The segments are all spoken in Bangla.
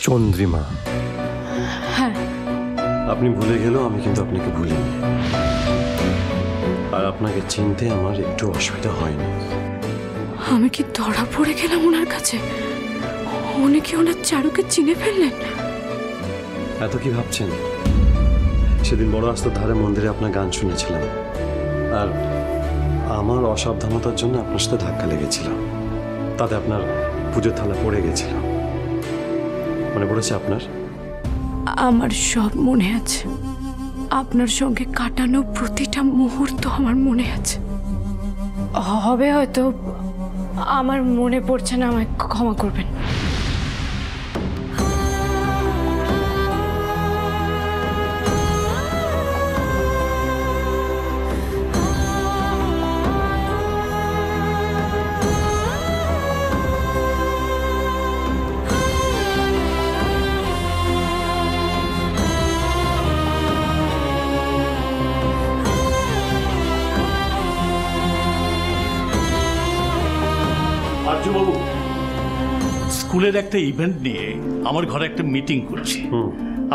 চন্দ্রিমা। হ্যাঁ, আপনি ভুলে গেলেও আমি কিন্তু আপনাকে ভুলিনি, আর আপনাকে চিনতে আমার একটু অসুবিধা হয়নি। আমি কি ধরা পড়ে গেলাম ওনার কাছে? উনি কি ওনার চারুকে চিনে ফেললেন? এত কি ভাবছেন? সেদিন বড় রাস্তার ধারে মন্দিরে আপনার গান শুনেছিলাম, আর আমার অসাবধানতার জন্য আপনার সাথে ধাক্কা লেগেছিল, তাতে আপনার পুজোর থালা পড়ে গেছিল। মনে পড়েছে আপনার? আমার সব মনে আছে। আপনার সঙ্গে কাটানো প্রতিটা মুহূর্ত আমার মনে আছে। হবে হয়তো আমার মনে পড়ছে না, আমায় ক্ষমা করবেন। আর্যবাবু, স্কুলের একটা ইভেন্ট নিয়ে আমার ঘরে একটা মিটিং করছি।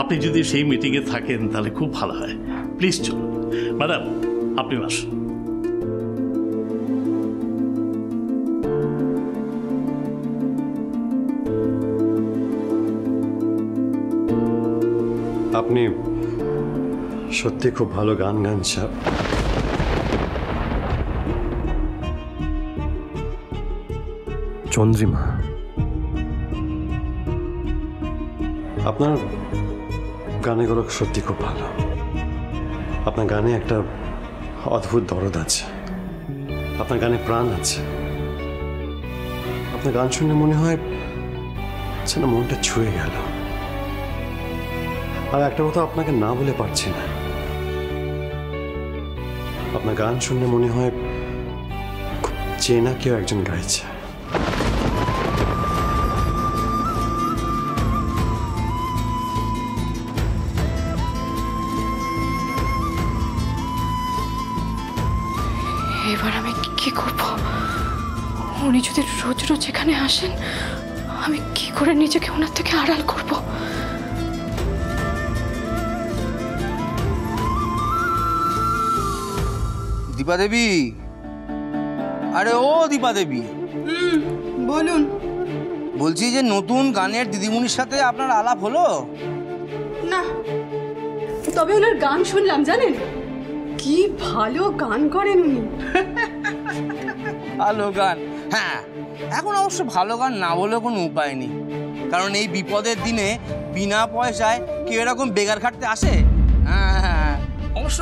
আপনি যদি সেই মিটিংয়ে থাকেন তাহলে খুব ভালো হয়। প্লিজ চলুন। ম্যাডাম, আপনি আসুন। আপনি সত্যি খুব ভালো গান গান স্যার। চন্দ্রিমা, আপনার গানের গলা সত্যি খুব ভালো। আপনার গানে একটা অদ্ভুত দরদ আছে, আপনার গানে প্রাণ আছে। আপনার গান শুনলে মনে হয় যেন মনটা ছুঁয়ে গেল। আর একটা কথা আপনাকে না বলে পারছি না, আপনার গান শুনলে মনে হয় খুব চেনা কেউ একজন গাইছে। এবার আমি কি করব? উনি যদি রোজ রোজ এখানে আসেন, আমি কি করে নিজেকে ওনার থেকে আড়াল করব? দীপা দেবী, আরে ও দীপা দেবী, বলুন। বলছি যে নতুন গানের দিদিমণির সাথে আপনার আলাপ হলো? না, তবে ওনার গান শুনলাম, জানেন কি ভালো গান করেন উনি। ভালো গান? হ্যাঁ, এখন অবশ্য ভালো গান না বলেও কোনো উপায় নেই, কারণ এই বিপদের দিনে বিনা পয়সায় কেউ এরকম বেগার খাটতে আসে? হ্যাঁ, অবশ্য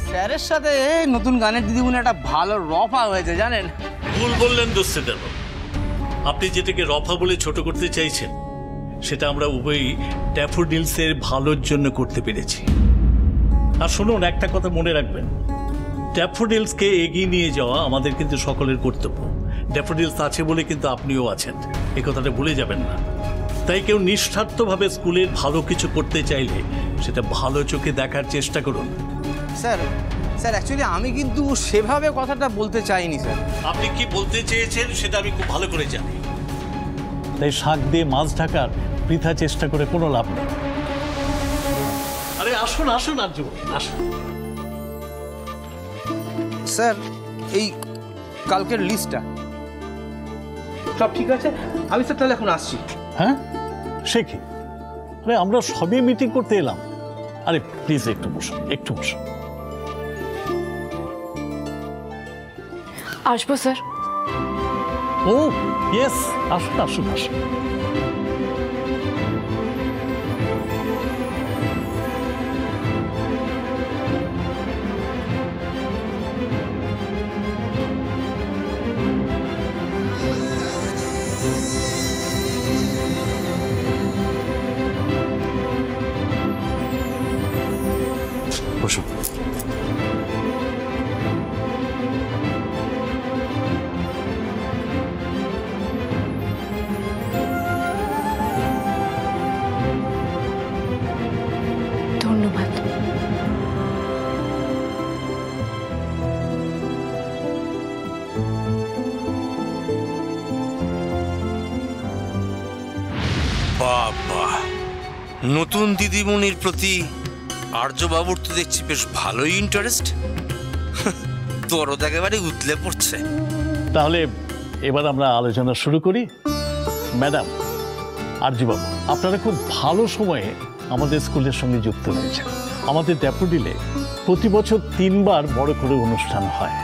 স্যারের সাথে নতুন গানের দিদিমণি একটা ভালো রফা হয়েছে, জানেন? ভুল বললেন দোস্তেদার। আপনি যেটাকে রফা বলে ছোট করতে চাইছেন, সেটা আমরা উভয়ই ড্যাফোডিলসের ভালোর জন্য করতে পেরেছি। আর শুনুন, একটা কথা মনে রাখবেন, ড্যাফোডিলসকে এগিয়ে নিয়ে যাওয়া আমাদের কিন্তু সকলের কর্তব্য। ড্যাফোডিলস আছে বলে কিন্তু আপনিও আছেন, এই কথাটা ভুলে যাবেন না। তাই কেউ নিঃস্বার্থভাবে স্কুলের ভালো কিছু করতে চাইলে সেটা ভালো চোখে দেখার চেষ্টা করুন। স্যার, অ্যাকচুয়ালি আমি কিন্তু সেভাবে কথাটা বলতে চাইনি স্যার। আপনি কি বলতে চেয়েছেন সেটা আমি খুব ভালো করে জানি। তাই শাক দিয়ে মাছ ঢাকার বৃথা চেষ্টা করে কোনো লাভ নেই। আরে আসুন আসুন আর্য, আসুন। স্যার, এই কালকের লিস্টটা সব ঠিক আছে? আমি স্যার তাহলে এখন আসছি। হ্যাঁ, সে কি? আরে আমরা সবই মিটিং করতে এলাম। আরে প্লিজ একটু বসুন, একটু বসুন। আসবো স্যার? ও ইয়েস, আসুন আসুন আসুন। বসুন। বাবা, নতুন দিদিমণির প্রতি আর্যবাবুর তো দেখছি বেশ ভালোই ইন্টারেস্ট। দরদ একেবারে উতলে পড়ছে। তাহলে এবার আমরা আলোচনা শুরু করি। ম্যাডাম, আরজিবাবু, আপনারা খুব ভালো সময়ে আমাদের স্কুলের সঙ্গে যুক্ত হয়েছেন। আমাদের ড্যাফোডিলে প্রতি বছর 3 বার বড় করে অনুষ্ঠান হয়,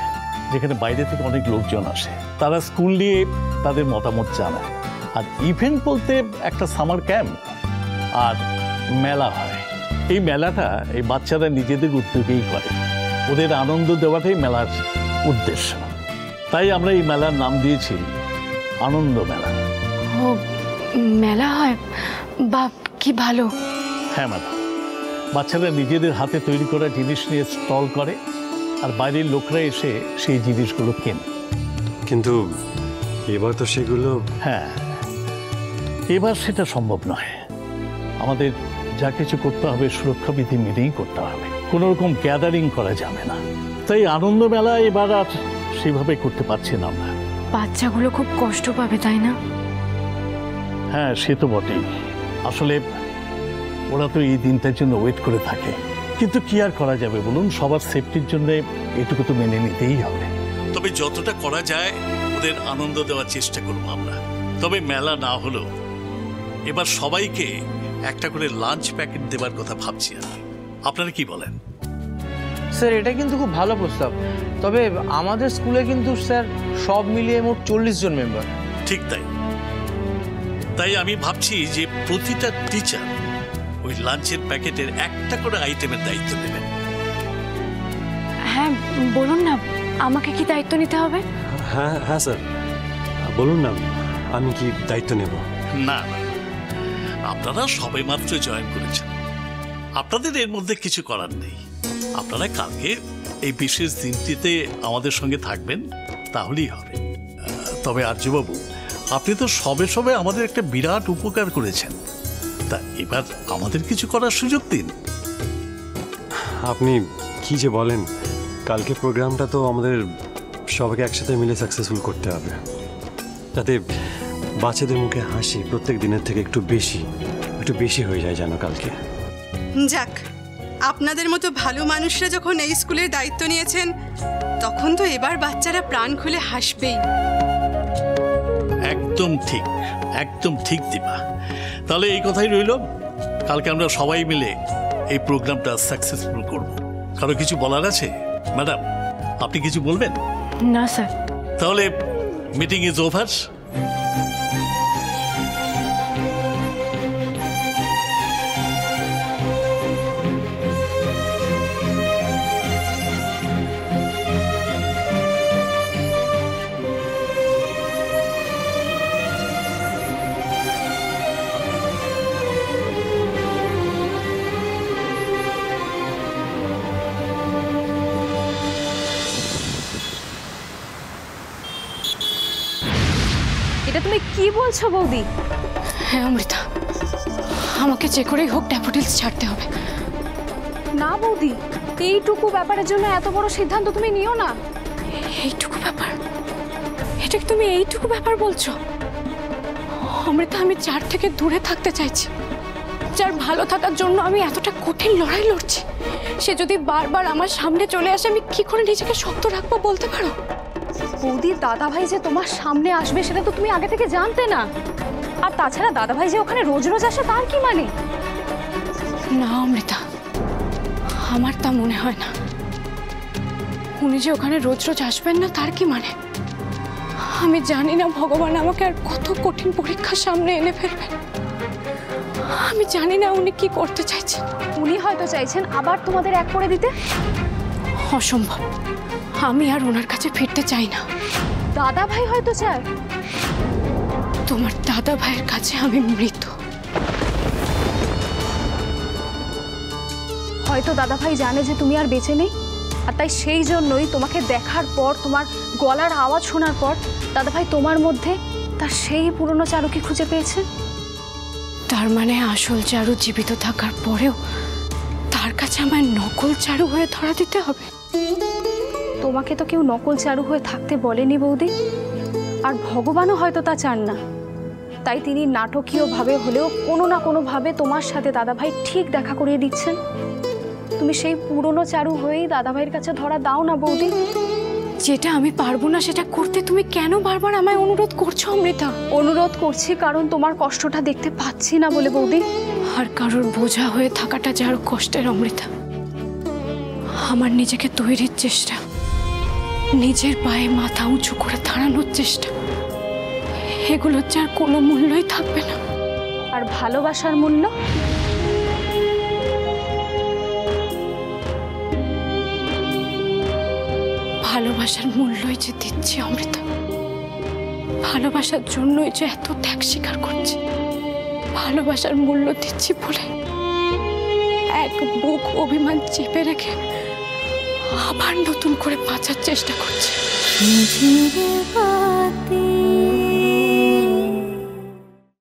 যেখানে বাইরে থেকে অনেক লোকজন আসে। তারা স্কুল নিয়ে তাদের মতামত জানায়। আর ইভেন্ট বলতে একটা সামার ক্যাম্প আর মেলা হয়। এই মেলাটা এই বাচ্চারা নিজেদের উদ্যোগেই করে। ওদের আনন্দ দেওয়াটাই মেলার উদ্দেশ্য। তাই আমরা এই মেলার নাম দিয়েছি আনন্দ মেলা। ও, মেলা হয়? বাপ, কি ভালো। হ্যাঁ ম্যাডাম, বাচ্চারা নিজেদের হাতে তৈরি করা জিনিস নিয়ে স্টল করে, আর বাইরের লোকরা এসে সেই জিনিসগুলো কেনে। কিন্তু এবার তো সেগুলো হ্যাঁ, এবার সেটা সম্ভব নয়। আমাদের যা কিছু করতে হবে সুরক্ষা বিধি মেনেই করতে হবে। কোনো রকম গ্যাদারিং করা যাবে না। তাই আনন্দ মেলা এবার আর সেভাবে করতে পারছি না আমরা। বাচ্চাগুলো খুব কষ্ট পাবে, তাই না? হ্যাঁ, সে তো বটেই। আসলে ওরা তো এই দিনটার জন্য ওয়েট করে থাকে। কিন্তু কি আর করা যাবে বলুন, সবার সেফটির জন্য এটুকু তো মেনে নিতেই হবে। তবে যতটা করা যায় ওদের আনন্দ দেওয়ার চেষ্টা করবো আমরা। তবে মেলা না হলো এবার সবাইকে একটা করে লাঞ্চ প্যাকেট দেবার কথা ভাবছি আমি। আপনারা কি বলেন? স্যার, এটা কিন্তু খুব ভালো প্রস্তাব। তবে আমাদের স্কুলে কিন্তু স্যার সব মিলিয়ে মোট 40 জন মেম্বার। ঠিক তাই। তাই আমি ভাবছি যে প্রতিটা টিচার ওই লাঞ্চের প্যাকেটের একটা করে আইটেমের দায়িত্ব নেবেন। হ্যাঁ, বলুন না, আমাকে কি দায়িত্ব নিতে হবে? হ্যাঁ হ্যাঁ স্যার, বলুন না, আমি কি দায়িত্ব নেব? না না, আপনারা সবে মাত্র জয়েন করেছেন, আপনাদের এর মধ্যে কিছু করার নেই। আপনারা কালকে এই বিশেষ দিনটিতে আমাদের সঙ্গে থাকবেন, তাহলেই হবে। তবে আর্যবাবু, আপনি তো সবে সবে আমাদের একটা বিরাট উপকার করেছেন, তা এবার আমাদের কিছু করার সুযোগ দিন। আপনি কি যে বলেন, কালকে প্রোগ্রামটা তো আমাদের সবাইকে একসাথে মিলে সাকসেসফুল করতে হবে, যাতে বাচ্চাদের মুখে হাসি প্রত্যেক দিনের থেকে একটু বেশি হয়ে যায় যেন কালকে। যাক, আপনাদের মতো ভালো মানুষরা যখন এই স্কুলের দায়িত্ব নিয়েছেন, তখন তো এবার বাচ্চারা প্রাণ খুলে হাসবেই। একদম ঠিক, একদম ঠিক দীপা। তাহলে এই কথাই রইল, কালকে আমরা সবাই মিলে এই প্রোগ্রামটা সাকসেসফুল করব। কারো কিছু বলার আছে? ম্যাডাম, আপনি কিছু বলবেন? না স্যার। তাহলে মিটিং ইজ ওভার। এটা তুমি কি বলছো বৌদি? হ্যাঁ অমৃতা, আমাকে যে করেই হোক ড্যাফোডিলস ছাড়তে হবে। না বৌদি, এইটুকু ব্যাপারের জন্য এত বড় সিদ্ধান্ত তুমি নিও না। এইটুকু ব্যাপার? এটা কি তুমি এইটুকু ব্যাপার বলছো? অমৃতা, আমি যার থেকে দূরে থাকতে চাইছি, যার ভালো থাকার জন্য আমি এতটা কঠিন লড়াই লড়ছি, সে যদি বারবার আমার সামনে চলে আসে, আমি কি করে নিজেকে শক্ত রাখবো বলতে পারো? বৌদি, দাদাভাই যে তোমার সামনে আসবে সেটা তো তুমি আগে থেকে জানতে না। আর তাছাড়া দাদাভাই যে ওখানে রোজ রোজ আসে তার কি মানে? না অমৃতা, আমার তা মনে হয় না। উনি যে ওখানে রোজ রোজ আসবেন না তার কি মানে? আমি জানি না ভগবান আমাকে আর কত কঠিন পরীক্ষার সামনে এনে ফেলবেন। আমি জানি না উনি কি করতে চাইছেন। উনি হয়তো চাইছেন আবার তোমাদের এক করে দিতে। অসম্ভব, আমি আর ওনার কাছে ফিরতে চাই না। দাদাভাই হয়তো চায়। তোমার দাদা ভাইয়ের কাছে আমি মৃত। হয়তো দাদাভাই জানে যে তুমি আর বেঁচে নেই, আর তাই সেই জন্যই তোমাকে দেখার পর, তোমার গলার আওয়াজ শোনার পর দাদাভাই তোমার মধ্যে তার সেই পুরনো চারুকে খুঁজে পেয়েছে। তার মানে আসল চারু জীবিত থাকার পরেও তার কাছে আমায় নকল চারু হয়ে ধরা দিতে হবে? তোমাকে তো কেউ নকল চারু হয়ে থাকতে বলেনি বৌদি, আর ভগবানও হয়তো তা চান না। তাই তিনি নাটকীয়ভাবে হলেও কোনো না কোনোভাবে তোমার সাথে দাদাভাই ঠিক দেখা করিয়ে দিচ্ছেন। তুমি সেই পুরনো চারু হয়েই দাদাভাইয়ের কাছে ধরা দাও না বৌদি। যেটা আমি পারবো না সেটা করতে তুমি কেন বারবার আমায় অনুরোধ করছো অমৃতা? অনুরোধ করছি কারণ তোমার কষ্টটা দেখতে পাচ্ছি না বলে বৌদি। আর কারোর বোঝা হয়ে থাকাটা যার কষ্টের অমৃতা, আমার নিজেকে তৈরির চেষ্টা, নিজের পায়ে মাথা উঁচু করে দাঁড়ানোর চেষ্টা, এগুলোর যার কোনো মূল্যই থাকবে না। আর ভালোবাসার মূল্য? ভালোবাসার মূল্যই যে দিচ্ছি অমৃতা, ভালোবাসার জন্যই যে এত ত্যাগ স্বীকার করছি, ভালোবাসার মূল্য দিচ্ছি বলে এক বুক অভিমান চেপে রেখে আবার নতুন করে বাঁচার চেষ্টা করছি।